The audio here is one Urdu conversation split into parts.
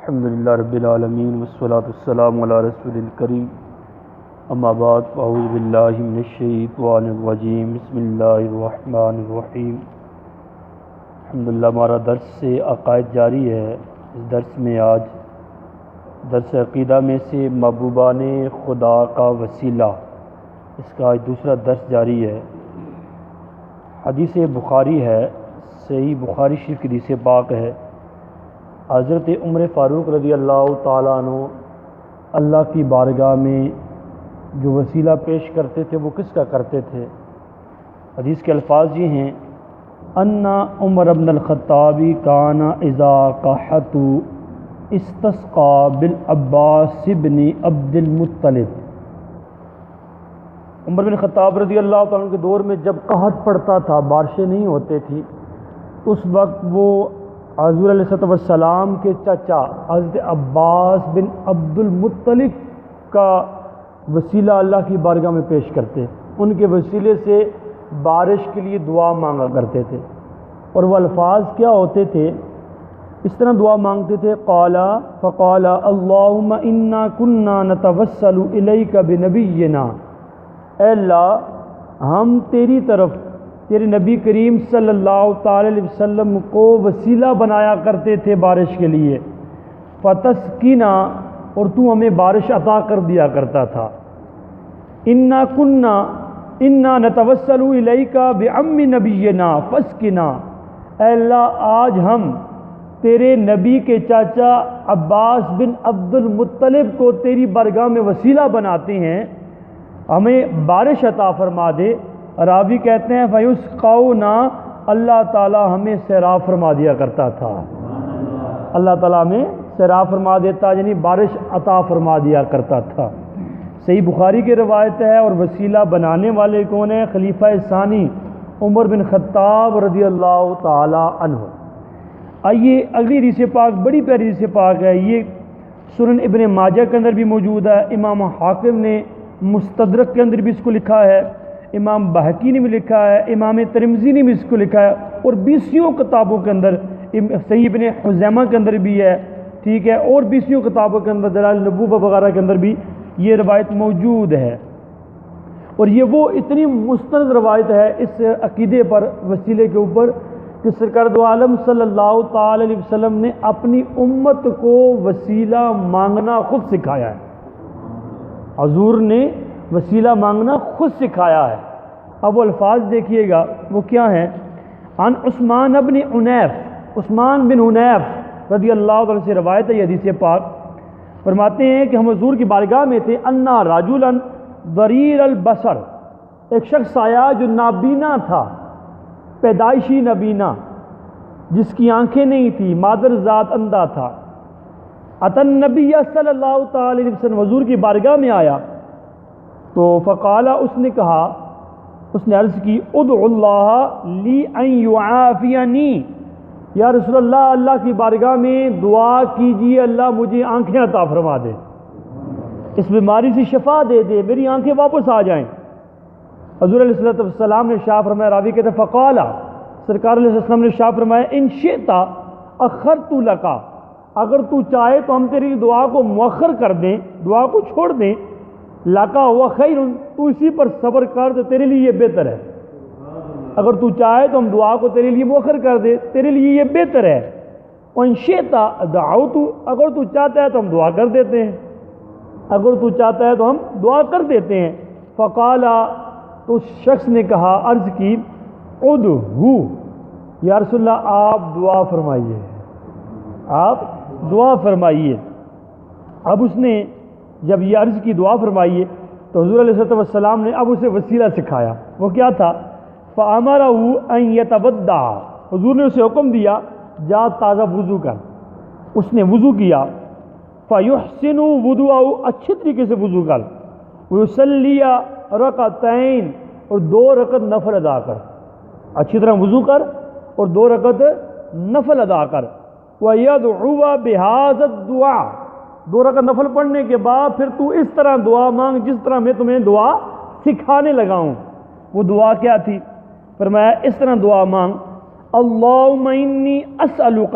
الحمدللہ رب العالمین والصلاة والسلام علی رسول الکریم اما بعد فاعوذ باللہ من الشیطان الرجیم بسم اللہ الرحمن الرحیم۔ الحمدللہ ہمارا درس سے عقائد جاری ہے۔ اس درس میں آج درس عقیدہ میں سے محبوبان خدا کا وسیلہ، اس کا آج دوسرا درس جاری ہے۔ حدیث بخاری ہے، صحیح بخاری شریف کی حدیث پاک ہے۔ حضرت عمر فاروق رضی اللہ تعالیٰ عنہ اللہ کی بارگاہ میں جو وسیلہ پیش کرتے تھے وہ کس کا کرتے تھے؟ حدیث کے الفاظ یہ ہیں: ان عمر بن الخطاب کان اذا قحط استسقى بالعباس بن عبد المطلب۔ عمر بن خطاب رضی اللہ تعالیٰ عنہ کے دور میں جب قحط پڑتا تھا، بارشیں نہیں ہوتے تھی، اس وقت وہ حضور علیہ السلام کے چچا حضرت عباس بن عبد المطلب کا وسیلہ اللہ کی بارگاہ میں پیش کرتے، ان کے وسیلے سے بارش کے لیے دعا مانگا کرتے تھے۔ اور وہ الفاظ کیا ہوتے تھے؟ اس طرح دعا مانگتے تھے: فقال اللہم انا کنا نتوسل الیک بنبینا، اے اللہ ہم تیری طرف تیرے نبی کریم صلی اللہ تعالی علیہ وسلم کو وسیلہ بنایا کرتے تھے بارش کے لیے، فتسقینا، اور تو ہمیں بارش عطا کر دیا کرتا تھا۔ انا نتوسل الیک بعم نبینا فاسقنا، اے اللہ آج ہم تیرے نبی کے چاچا عباس بن عبد المطلب کو تیری بارگاہ میں وسیلہ بناتے ہیں، ہمیں بارش عطا فرما دے۔ راوی کہتے ہیں فیسقونا، اللہ تعالیٰ ہمیں سیراب فرما دیا کرتا تھا، اللہ تعالیٰ ہمیں سیراب فرما دیتا، یعنی بارش عطا فرما دیا کرتا تھا۔ صحیح بخاری کی روایت ہے۔ اور وسیلہ بنانے والے کون ہیں؟ خلیفہ ثانی عمر بن خطاب رضی اللہ تعالی عنہ۔ آئیے اگلی حدیث پاک بڑی پیاری حدیث پاک ہے، یہ سنن ابن ماجہ کے اندر بھی موجود ہے، امام حاکم نے مستدرک کے اندر بھی اس کو لکھا ہے، امام بہقی نے بھی لکھا ہے، امام ترمذی نے بھی اس کو لکھا ہے، اور 20 کتابوں کے اندر، صحیح ابن خزیمہ کے اندر بھی ہے، ٹھیک ہے، اور 20 کتابوں کے اندر، دلائل النبوہ وغیرہ کے اندر بھی یہ روایت موجود ہے۔ اور یہ وہ اتنی مستند روایت ہے اس عقیدے پر، وسیلے کے اوپر، کہ سرکار دو عالم صلی اللہ تعالی علیہ وسلم نے اپنی امت کو وسیلہ مانگنا خود سکھایا ہے۔ حضور نے وسیلہ مانگنا خود سکھایا ہے۔ اب وہ الفاظ دیکھیے گا وہ کیا ہیں۔ عن عثمان بن عنیف، عثمان بن عنیف رضی اللہ عنہ سے روایت ہے یہ حدیث پاک، فرماتے ہیں کہ ہم حضور کی بارگاہ میں تھے، انا رجلا ضریر البصر، ایک شخص آیا جو نابینا تھا، پیدائشی نابینا، جس کی آنکھیں نہیں تھی، مادر ذات اندھا تھا۔ اتن نبی صلی اللہ تعالی علیہ وسلم، حضور کی بارگاہ میں آیا تو فقال، اس نے کہا، اس نے عرض کی، ادعو اللہ لی ان یعافینی، یا رسول اللہ، اللہ کی بارگاہ میں دعا کیجیے اللہ مجھے آنکھیں عطا فرما دے، اس بیماری سے شفا دے دے، میری آنکھیں واپس آ جائیں۔ حضور علیہ السلام نے شاہ فرمایا، راوی کہتے ہیں فقال، سرکار علیہ السلام نے شاہ فرمایا، ان شئت اخرت لکا، اگر تو چاہے تو ہم تیری دعا کو مؤخر کر دیں، دعا کو چھوڑ دیں، لاکا ہوا خیر، تو اسی پر صبر کر تو تیرے لیے یہ بہتر ہے۔ اگر تو چاہے تو ہم دعا کو تیرے لیے مؤخر کر دے، تیرے لیے یہ بہتر ہے۔ وَإِن شِئْتَ دَعَوْتُ، اگر تو چاہتا ہے تو ہم دعا کر دیتے ہیں، اگر تو چاہتا ہے تو ہم دعا کر دیتے ہیں۔ فقال، تو اس شخص نے کہا، عرض کی، ادعو، یا رسول اللہ آپ دعا فرمائیے، آپ دعا فرمائیے۔ اب اس نے جب یہ عرض کی دعا فرمائیے تو حضور علیہ السلام نے اب اسے وسیلہ سکھایا۔ وہ کیا تھا؟ فَأَمَرَهُ أَن يَتَوَضَّأَ، حضور نے اسے حکم دیا جا تازہ وضو کر۔ اس نے وضو کیا۔ فَيُحْسِنُ وُضُوءَهُ، اچھے طریقے سے وضو کر۔ وَيُصَلِّيَ رَكَعَتَيْنِ، اور 2 رکعت نفل ادا کر، اچھی طرح وضو کر اور 2 رکعت نفل ادا کر۔ وَيَدْعُوَ بِهَذَا الدُّعَاء، 2 رکعت نفل پڑھنے کے بعد پھر تو اس طرح دعا مانگ جس طرح میں تمہیں دعا سکھانے لگا ہوں۔ وہ دعا کیا تھی؟ فرمایا اس طرح دعا مانگ، اللہم انی اسألک،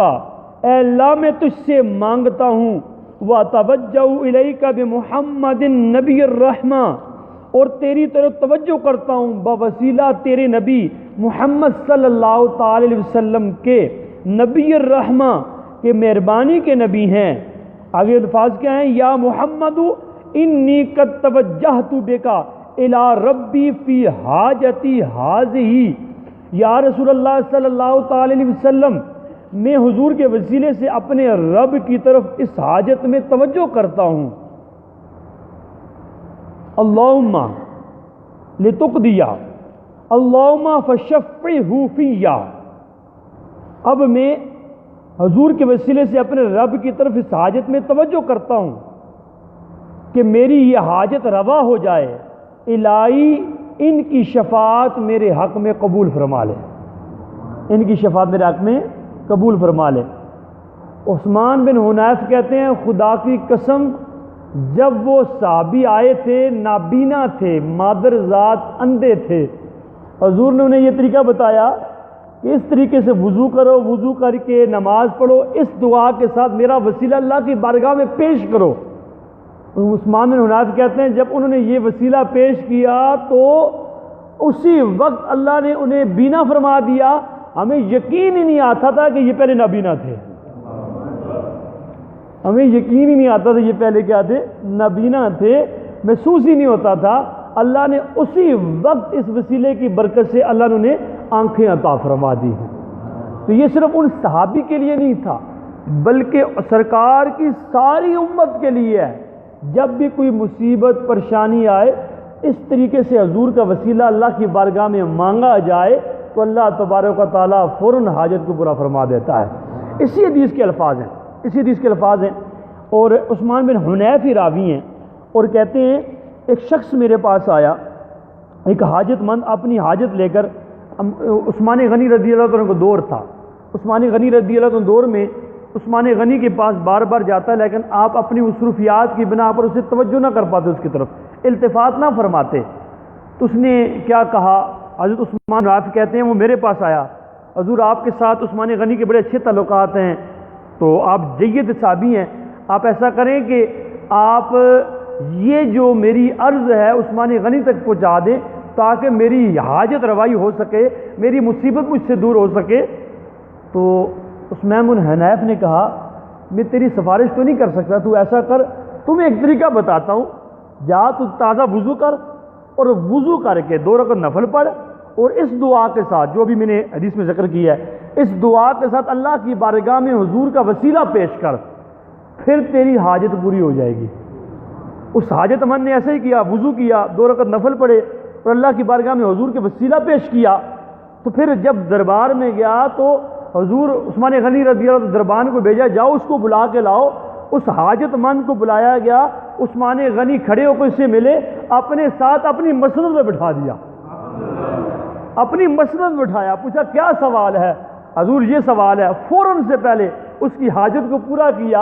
اے اللہ میں تجھ سے مانگتا ہوں وَأَتَوَجَّهُ إِلَيْكَ بِمُحَمَّدٍ نبی الرحمہ، اور تیری طرف توجہ کرتا ہوں بوسیلہ تیرے نبی محمد صلی اللہ تعالی علیہ وسلم کے، نبی الرحمہ کہ مہربانی کے نبی ہیں۔ آگے الفاظ کیا ہیں؟ یا محمد انی قد توجہت بک الی ربی فی حاجتی ہذہ، یا رسول اللہ صلی اللہ تعالی علیہ وسلم میں حضور کے وسیلے سے اپنے رب کی طرف اس حاجت میں توجہ کرتا ہوں۔ اللہم لتقضی اللہم فشفعہ فی، اب میں حضور کے وسیلے سے اپنے رب کی طرف اس حاجت میں توجہ کرتا ہوں کہ میری یہ حاجت روا ہو جائے، الہی ان کی شفاعت میرے حق میں قبول فرما لے، ان کی شفاعت میرے حق میں قبول فرما لے۔ عثمان بن حنیف کہتے ہیں خدا کی قسم جب وہ صحابی آئے تھے نابینا تھے، مادر ذات اندھے تھے، حضور نے انہیں یہ طریقہ بتایا کہ اس طریقے سے وضو کرو، وضو کر کے نماز پڑھو، اس دعا کے ساتھ میرا وسیلہ اللہ کی بارگاہ میں پیش کرو۔ عثمان بن حنیف کہتے ہیں جب انہوں نے یہ وسیلہ پیش کیا تو اسی وقت اللہ نے انہیں بینا فرما دیا، ہمیں یقین ہی نہیں آتا تھا کہ یہ پہلے نابینا تھے، ہمیں یقین ہی نہیں آتا تھا یہ پہلے کیا تھے، نابینا تھے، محسوس ہی نہیں ہوتا تھا۔ اللہ نے اسی وقت اس وسیلے کی برکت سے اللہ نے انہیں آنکھیں عطا فرما دی ہیں۔ تو یہ صرف ان صحابی کے لیے نہیں تھا بلکہ سرکار کی ساری امت کے لیے ہے۔ جب بھی کوئی مصیبت پریشانی آئے اس طریقے سے حضور کا وسیلہ اللہ کی بارگاہ میں مانگا جائے تو اللہ تبارک و تعالیٰ فوراً حاجت کو پورا فرما دیتا ہے۔ اسی حدیث کے الفاظ ہیں، اسی حدیث کے الفاظ ہیں، اور عثمان بن حنیف ہی راوی ہیں، اور کہتے ہیں ایک شخص میرے پاس آیا، ایک حاجت مند اپنی حاجت لے کر، عثمان غنی رضی اللہ عنہ کو دور تھا، عثمان غنی رضی اللہ عنہ دور میں عثمان غنی کے پاس بار بار جاتا ہے لیکن آپ اپنی مصروفیات کی بنا پر اسے توجہ نہ کر پاتے، اس کی طرف التفات نہ فرماتے۔ تو اس نے کیا کہا، حضرت عثمان رافع کہتے ہیں وہ میرے پاس آیا، حضور آپ کے ساتھ عثمان غنی کے بڑے اچھے تعلقات ہیں، تو آپ جید صحابی ہیں، آپ ایسا کریں کہ آپ یہ جو میری عرض ہے عثمان غنی تک پہنچا دیں تاکہ میری حاجت روائی ہو سکے، میری مصیبت مجھ سے دور ہو سکے۔ تو عثمان بن حنیف نے کہا میں تیری سفارش تو نہیں کر سکتا، تو ایسا کر تمہیں ایک طریقہ بتاتا ہوں، جا تو تازہ وضو کر اور وضو کر کے 2 رکعت نفل پڑھ، اور اس دعا کے ساتھ جو بھی میں نے حدیث میں ذکر کیا ہے اس دعا کے ساتھ اللہ کی بارگاہ میں حضور کا وسیلہ پیش کر، پھر تیری حاجت پوری ہو جائے گی۔ اس حاجت مند نے ایسے ہی کیا، وضو کیا، 2 رکعت نفل پڑھے اور اللہ کی بارگاہ میں حضور کے وسیلہ پیش کیا۔ تو پھر جب دربار میں گیا تو حضور عثمان غنی رضی اللہ عنہ دربان کو بھیجا، جاؤ اس کو بلا کے لاؤ۔ اس حاجت مند کو بلایا گیا، عثمان غنی کھڑے ہو کر اس سے ملے، اپنے ساتھ اپنی مسند میں بٹھا دیا، اپنی مسند میں بٹھایا، پوچھا کیا سوال ہے؟ حضور یہ سوال ہے، فوراً سے پہلے اس کی حاجت کو پورا کیا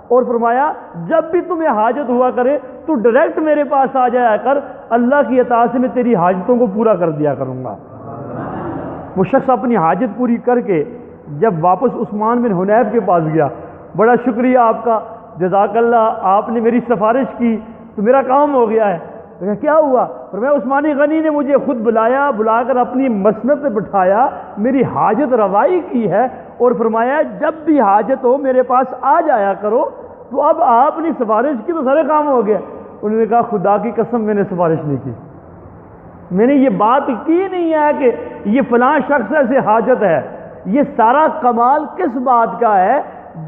اور فرمایا جب بھی تمہیں حاجت ہوا کرے تو ڈائریکٹ میرے پاس آ جایا کر، اللہ کی اطاعت سے میں تیری حاجتوں کو پورا کر دیا کروں گا۔ وہ شخص اپنی حاجت پوری کر کے جب واپس عثمان بن حنیف کے پاس گیا، بڑا شکریہ آپ کا، جزاک اللہ، آپ نے میری سفارش کی تو میرا کام ہو گیا ہے۔ کیا ہوا؟ فرمایا عثمان غنی نے مجھے خود بلایا، بلا کر اپنی مسند پہ بٹھایا، میری حاجت روائی کی ہے اور فرمایا جب بھی حاجت ہو میرے پاس آ جایا کرو۔ تو اب آپ نے سفارش کی تو سارے کام ہو گیا۔ انہوں نے کہا خدا کی قسم میں نے سفارش نہیں کی، میں نے یہ بات کی نہیں ہے کہ یہ فلاں شخص سے حاجت ہے۔ یہ سارا کمال کس بات کا ہے؟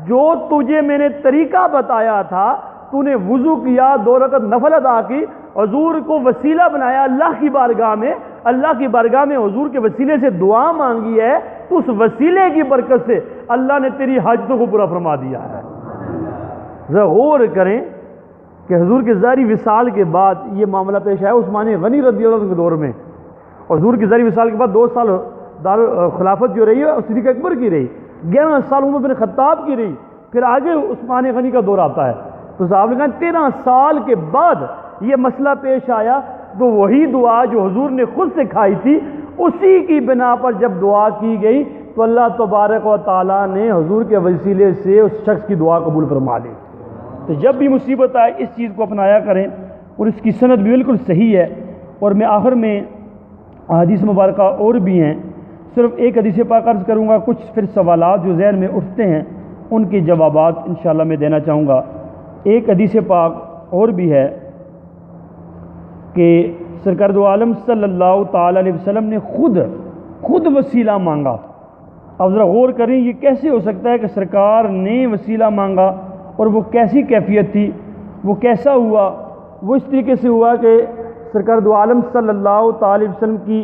جو تجھے میں نے طریقہ بتایا تھا، تو نے وضو کیا، 2 رکعت نفل ادا کی، حضور کو وسیلہ بنایا اللہ کی بارگاہ میں، اللہ کی بارگاہ میں حضور کے وسیلے سے دعا مانگی ہے، تو اس وسیلے کی برکت سے اللہ نے تیری حاجتوں کو پورا فرما دیا ہے۔ ذرا غور کریں کہ حضور کے ظاہری وصال کے بعد یہ معاملہ پیش آیا عثمان غنی رضی اللہ عنہ کے دور میں۔ حضور کی ظاہری وصال کے بعد 2 سال خلافت جو رہی ہے صدیق اکبر کی رہی، 11 سال عمر بن خطاب کی رہی، پھر آگے عثمان غنی کا دور آتا ہے۔ تو صاحب نے کہا 13 سال کے بعد یہ مسئلہ پیش آیا، تو وہی دعا جو حضور نے خود سکھائی تھی اسی کی بنا پر جب دعا کی گئی تو تو اللہ تبارک و تعالیٰ نے حضور کے وسیلے سے اس شخص کی دعا قبول فرما لی۔ تو جب بھی مصیبت آئے اس چیز کو اپنایا کریں، اور اس کی سند بھی بالکل صحیح ہے۔ اور میں آخر میں حدیث مبارکہ اور بھی ہیں، صرف ایک حدیث پاک عرض کروں گا، کچھ پھر سوالات جو ذہن میں اٹھتے ہیں ان کے جوابات انشاءاللہ میں دینا چاہوں گا۔ ایک حدیث پاک اور بھی ہے کہ سرکار دو عالم صلی اللہ تعالی علیہ وسلم نے خود وسیلہ مانگا۔ اب ذرا غور کریں، یہ کیسے ہو سکتا ہے کہ سرکار نے وسیلہ مانگا، اور وہ کیسی کیفیت تھی، وہ کیسا ہوا؟ وہ اس طریقے سے ہوا کہ سرکار دو عالم صلی اللہ تعالی علیہ وسلم کی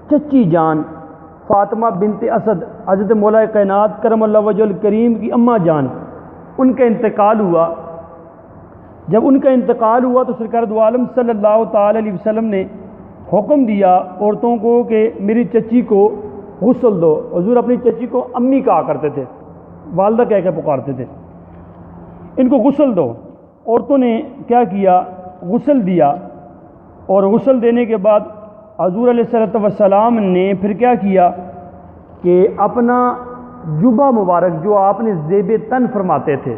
چچی جان فاطمہ بنت اسد، حضرت مولا کائنات کرم اللہ وجہ الکریم کی اماں جان، ان کا انتقال ہوا۔ جب ان کا انتقال ہوا تو سرکار دو عالم صلی اللہ تعالی علیہ وسلم نے حکم دیا عورتوں کو کہ میری چچی کو غسل دو۔ حضور اپنی چچی کو امی کہا کرتے تھے، والدہ کہہ کے پکارتے تھے، ان کو غسل دو۔ عورتوں نے کیا کیا؟ غسل دیا، اور غسل دینے کے بعد حضور علیہ الصلوۃ والسلام نے پھر کیا کیا کہ اپنا جبہ مبارک جو آپ نے زیب تن فرماتے تھے،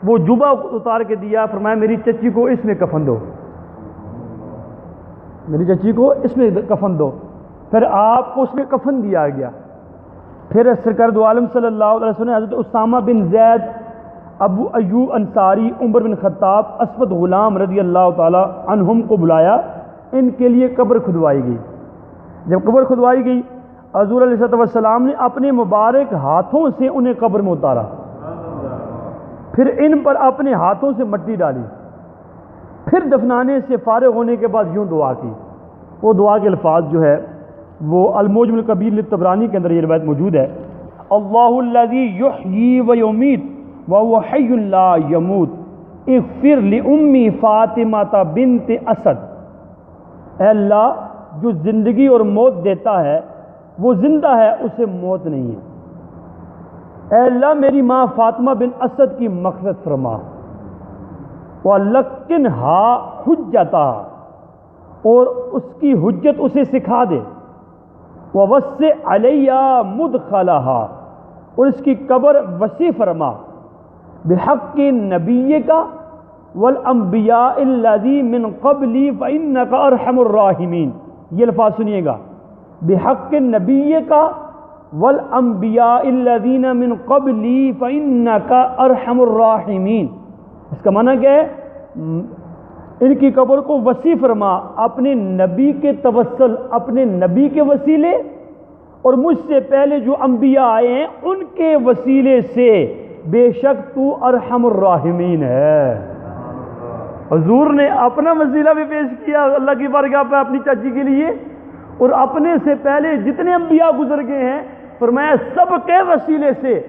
وہ جبہ اتار کے دیا، فرمایا میری چچی کو اس میں کفن دو، میری چچی کو اس میں کفن دو۔ پھر آپ کو اس میں کفن دیا گیا۔ پھر سرکار دو عالم صلی اللہ علیہ وسلم نے حضرت اسامہ بن زید، ابو ایوب انصاری، عمر بن خطاب، اسود غلام رضی اللہ تعالی عنہم کو بلایا، ان کے لیے قبر کھدوائی گئی۔ جب قبر کھدوائی گئی، حضور علیہ الصلوۃ والسلام نے اپنے مبارک ہاتھوں سے انہیں قبر میں اتارا، پھر ان پر اپنے ہاتھوں سے مٹی ڈالی، پھر دفنانے سے فارغ ہونے کے بعد یوں دعا کی۔ وہ دعا کے الفاظ جو ہے وہ المعجم الکبیر للطبرانی کے اندر یہ روایت موجود ہے، اللہ الذی یحیی و یمیت وهو حی لا یموت اغفر لأمی فاطمہ بنت اسد۔ اے اللہ جو زندگی اور موت دیتا ہے وہ زندہ ہے، اسے موت نہیں ہے۔ اے اللہ میری ماں فاطمہ بن اسد کی مغفرت فرما، وَلَقِّنْهَا حُجَّتَهَا، اور اس کی حجت اسے سکھا دے، وَوَسِّعْ عَلَيَّا مُدْخَلَهَا، اور اس کی قبر وسیع فرما، بِحَقِّ نَبِيِّكَ وَالْأَنْبِيَاءِ الَّذِي مِنْ قَبْلِي فَإِنَّكَ أَرْحَمُ الرَّاحِمِينَ۔ یہ الفاظ سنیے گا، بِحَقِّ نَبِيِّكَ وَالْأَنْبِيَاءِ الَّذِينَ مِنْ قَبْلِي فَإِنَّكَ أَرْحَمُ الرَّاحِمِينَ۔ اس کا معنی کیا ہے؟ ان کی قبر کو وسیع فرما اپنے نبی کے توسل، اپنے نبی کے وسیلے، اور مجھ سے پہلے جو انبیاء آئے ہیں ان کے وسیلے سے، بے شک تو ارحم الراحمین ہے۔ حضور نے اپنا وسیلہ بھی پیش کیا اللہ کی بارگاہ پہ اپنی چاچی کے لیے، اور اپنے سے پہلے جتنے انبیاء گزر گئے ہیں فرمایا سب کے وسیلے سے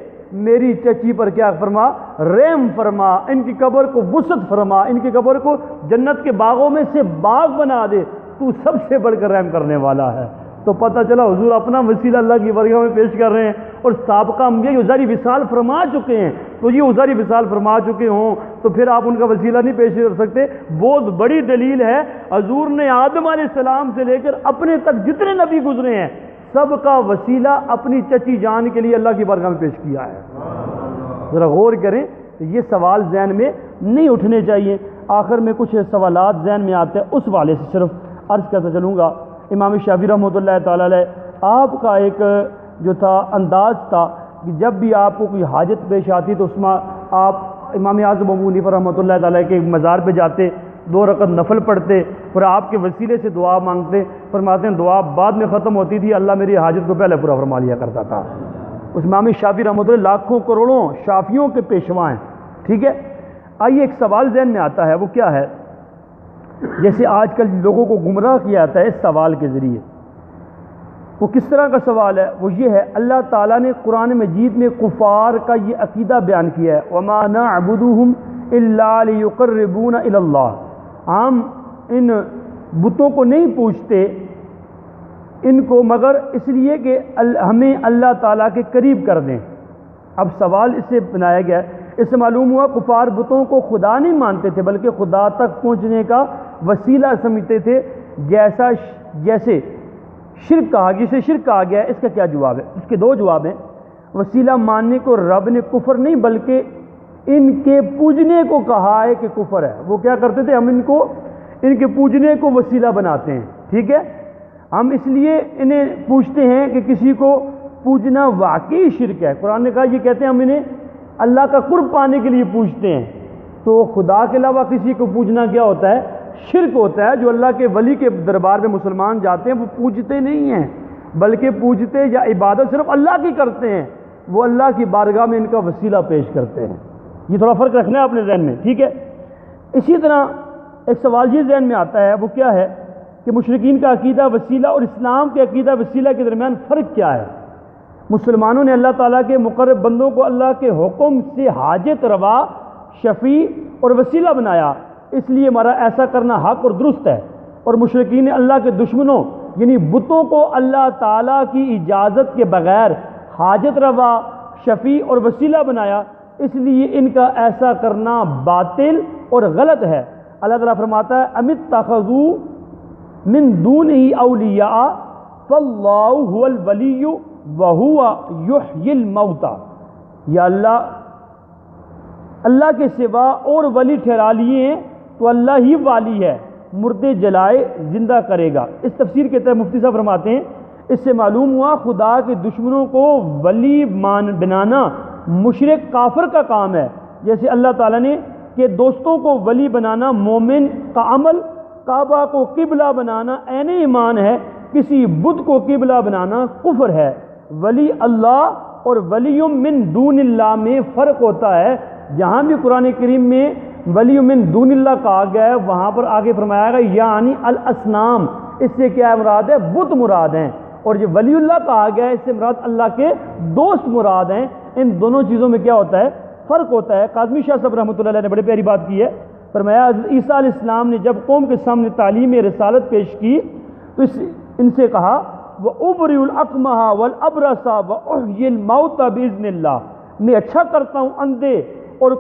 میری چچی پر کیا فرما؟ رحم فرما، ان کی قبر کو وسعت فرما، ان کی قبر کو جنت کے باغوں میں سے باغ بنا دے، تو سب سے بڑھ کر رحم کرنے والا ہے۔ تو پتہ چلا حضور اپنا وسیلہ اللہ کی بارگاہ میں پیش کر رہے ہیں، اور سابقہ انبیاء یہ عذاری وصال فرما چکے ہیں، تو یہ عذاری وصال فرما چکے ہوں تو پھر آپ ان کا وسیلہ نہیں پیش کر سکتے۔ بہت بڑی دلیل ہے، حضور نے آدم علیہ السلام سے لے کر اپنے تک جتنے نبی گزرے ہیں سب کا وسیلہ اپنی چچی جان کے لیے اللہ کی بارگاہ میں پیش کیا ہے۔ ذرا غور کریں، یہ سوال ذہن میں نہیں اٹھنے چاہیے۔ آخر میں کچھ سوالات ذہن میں آتے ہیں، اس والے سے صرف عرض کرتا چلوں گا۔ امام شافعی رحمۃ اللہ تعالیٰ علیہ، آپ کا ایک جو تھا انداز تھا کہ جب بھی آپ کو کوئی حاجت پیش آتی تو اس میں آپ امام اعظم ابو حنیفہ رحمۃ اللہ تعالیٰ کے مزار پہ جاتے، 2 رکعت نفل پڑھتے، پھر آپ کے وسیلے سے دعا مانگتے، فرماتے ہیں دعا بعد میں ختم ہوتی تھی، اللہ میری حاجت کو پہلے پورا فرما لیا کرتا تھا۔ اس امام شافعی رحمۃ اللہ لاکھوں کروڑوں شافیوں کے پیشوا ہیں، ٹھیک ہے۔ آئیے ایک سوال ذہن میں آتا ہے، وہ کیا ہے؟ جیسے آج کل لوگوں کو گمراہ کیا جاتا ہے اس سوال کے ذریعے، وہ کس طرح کا سوال ہے؟ وہ یہ ہے، اللہ تعالیٰ نے قرآن مجید میں کفار کا یہ عقیدہ بیان کیا ہے، وَمَا نَعْبُدُهُمْ إِلَّا لِيُقَرِّبُونَ إِلَى اللَّهِ، ہم ان بتوں کو نہیں پوچھتے ان کو مگر اس لیے کہ ہمیں اللہ تعالیٰ کے قریب کر دیں۔ اب سوال اس سے بنایا گیا ہے، اس سے معلوم ہوا کفار بتوں کو خدا نہیں مانتے تھے بلکہ خدا تک پہنچنے کا وسیلہ سمجھتے تھے، جیسے شرک کہا، جسے شرک کہا گیا ہے۔ اس کا کیا جواب ہے؟ اس کے 2 جواب ہیں۔ وسیلہ ماننے کو رب نے کفر نہیں بلکہ ان کے پوجنے کو کہا ہے کہ کفر ہے۔ وہ کیا کرتے تھے، ہم ان کے پوجنے کو وسیلہ بناتے ہیں، ٹھیک ہے، ہم اس لیے انہیں پوچھتے ہیں کہ کسی کو پوجنا واقعی شرک ہے۔ قرآن نے کہا، یہ کہتے ہیں ہم انہیں اللہ کا قرب پانے کے لیے پوچھتے ہیں، تو خدا کے علاوہ کسی کو پوجنا کیا ہوتا ہے، شرک ہوتا ہے۔ جو اللہ کے ولی کے دربار میں مسلمان جاتے ہیں وہ پوجتے نہیں ہیں بلکہ پوجتے یا عبادت صرف اللہ کی کرتے ہیں، وہ اللہ کی بارگاہ میں ان کا وسیلہ پیش کرتے ہیں۔ یہ تھوڑا فرق رکھنا ہے اپنے ذہن میں، ٹھیک ہے۔ اسی طرح ایک سوال یہ ذہن میں آتا ہے، وہ کیا ہے کہ مشرکین کا عقیدہ وسیلہ اور اسلام کے عقیدہ وسیلہ کے درمیان فرق کیا ہے؟ مسلمانوں نے اللہ تعالیٰ کے مقرب بندوں کو اللہ کے حکم سے حاجت روا، شفیع اور وسیلہ بنایا، اس لیے ہمارا ایسا کرنا حق اور درست ہے۔ اور مشرکین نے اللہ کے دشمنوں یعنی بتوں کو اللہ تعالیٰ کی اجازت کے بغیر حاجت روا، شفیع اور وسیلہ بنایا، اس لیے ان کا ایسا کرنا باطل اور غلط ہے۔ اللہ تعالیٰ فرماتا ہے، ام اتخذوا من دونہ اولیاء فاللہ هو الولی وہو یحیی الموتى، یا اللہ کے سوا اور ولی ٹھہرا لیے ہیں تو اللہ ہی والی ہے، مردے جلائے زندہ کرے گا۔ اس تفسیر کے تحت مفتی صاحب فرماتے ہیں، اس سے معلوم ہوا خدا کے دشمنوں کو ولی بنانا مشرک کافر کا کام ہے، جیسے اللہ تعالیٰ نے کہ دوستوں کو ولی بنانا مومن کا عمل، کعبہ کو قبلہ بنانا عین ایمان ہے، کسی بت کو قبلہ بنانا کفر ہے۔ ولی اللہ اور ولی من دون اللہ میں فرق ہوتا ہے۔ جہاں بھی قرآن کریم میں ولی من دون اللہ کہا گیا ہے وہاں پر آگے فرمایا گیا یعنی الاصنام، اس سے کیا مراد ہے، بت مراد ہیں، اور جو ولی اللہ کہا گیا ہے اس سے مراد اللہ کے دوست مراد ہیں۔ ان دونوں چیزوں میں کیا ہوتا ہے، فرق ہوتا ہے۔ کاظمی شاہ صاحب رحمۃ اللہ علیہ نے بڑی پیاری بات کی ہے، فرمایا حضرت عیسیٰ علیہ السلام نے جب قوم کے سامنے تعلیم رسالت پیش کی تو ان سے کہا وَأُبْرِئُ الْأَكْمَحَ وَالْأَبْرَصَ وَأُحْيِي الْمَوْتَى بِإِذْنِ اللَّهِ، میں اچھا کرتا ہوں اندھے اور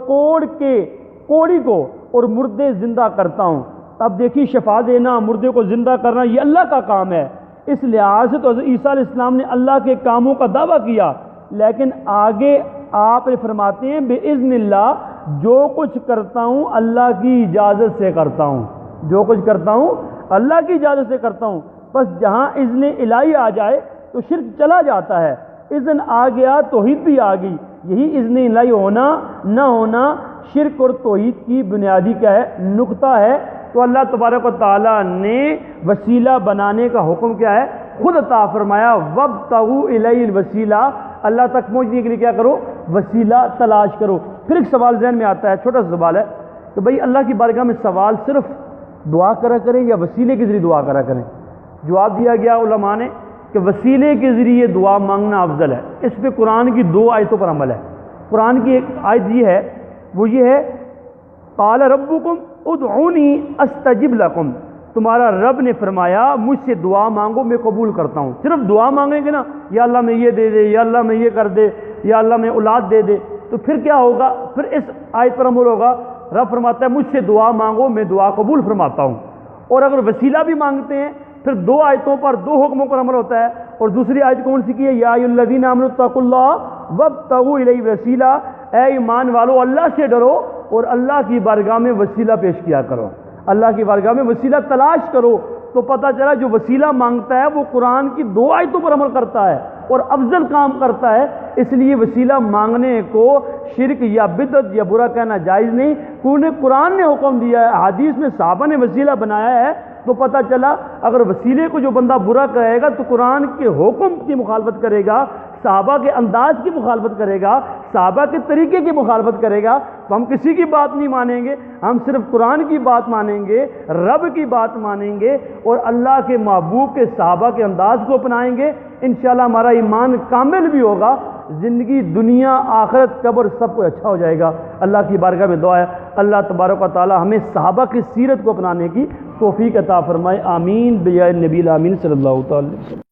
کوڑی کو اور مردے زندہ کرتا ہوں۔ اب دیکھیے شفا دینا، مردے کو زندہ کرنا یہ اللہ کا کام ہے، اس لحاظ سے تو حضرت عیسیٰ علیہ السلام نے اللہ کے کاموں کا دعویٰ کیا، لیکن آگے آپ فرماتے ہیں بِإِذْنِ اللَّهِ، جو کچھ کرتا ہوں اللہ کی اجازت سے کرتا ہوں، جو کچھ کرتا ہوں اللہ کی اجازت سے کرتا ہوں۔ بس جہاں اذن الہی آ جائے تو شرک چلا جاتا ہے، اذن آ گیا توحید بھی آ گئی۔ یہی اذن الہی ہونا نہ ہونا شرک اور توحید کی بنیادی کیا ہے، نقطہ ہے۔ تو اللہ تبارک و تعالیٰ نے وسیلہ بنانے کا حکم کیا ہے، خود عطا فرمایا، وابتغوا الیہ الوسیلہ، اللہ تک پہنچنے کے لیے کیا کرو، وسیلہ تلاش کرو۔ پھر ایک سوال ذہن میں آتا ہے، چھوٹا سا سوال ہے کہ بھئی اللہ کی بارگاہ میں سوال صرف دعا کرا کریں یا وسیلے کے ذریعے دعا کرا کریں؟ جواب دیا گیا علماء نے کہ وسیلے کے ذریعے دعا مانگنا افضل ہے۔ اس پہ قرآن کی 2 آیتوں پر عمل ہے۔ قرآن کی ایک آیت یہ ہے، وہ یہ ہے قال ربکم ادعونی استجب لکم، تمہارا رب نے فرمایا مجھ سے دعا مانگو میں قبول کرتا ہوں۔ صرف دعا مانگیں گے نا، یا اللہ میں یہ دے دے، یا اللہ میں یہ کر دے، یا اللہ میں اولاد دے دے، تو پھر کیا ہوگا، پھر اس آیت پر عمل ہوگا۔ رب فرماتا ہے مجھ سے دعا مانگو میں دعا قبول فرماتا ہوں۔ اور اگر وسیلہ بھی مانگتے ہیں پھر 2 آیتوں پر 2 حکموں پر عمل ہوتا ہے، اور دوسری آیت کون سی کی ہے، یا ایھا الذین آمنوا اتقوا اللہ وابتغوا الیہ الوسیلہ، اے ایمان والو اللہ سے ڈرو اور اللہ کی بارگاہ میں وسیلہ پیش کیا کرو، اللہ کی بارگاہ میں وسیلہ تلاش کرو۔ تو پتہ چلا جو وسیلہ مانگتا ہے وہ قرآن کی 2 آیتوں پر عمل کرتا ہے اور افضل کام کرتا ہے، اس لیے وسیلہ مانگنے کو شرک یا بدعت یا برا کہنا جائز نہیں۔ قرآن نے حکم دیا ہے، حدیث میں صحابہ نے وسیلہ بنایا ہے، تو پتہ چلا اگر وسیلے کو جو بندہ برا کہے گا تو قرآن کے حکم کی مخالفت کرے گا، صحابہ کے انداز کی مخالفت کرے گا، صحابہ کے طریقے کی مخالفت کرے گا، تو ہم کسی کی بات نہیں مانیں گے، ہم صرف قرآن کی بات مانیں گے، رب کی بات مانیں گے اور اللہ کے محبوب کے صحابہ کے انداز کو اپنائیں گے۔ انشاءاللہ ہمارا ایمان کامل بھی ہوگا، زندگی دنیا آخرت قبر سب کچھ اچھا ہو جائے گا۔ اللہ کی بارگاہ میں دعا ہے اللہ تبارک و تعالی ہمیں صحابہ کی سیرت کو اپنانے کی توفیق عطا فرمائے، آمین بجائے نبی الامین صلی اللہ تعالی وسلم۔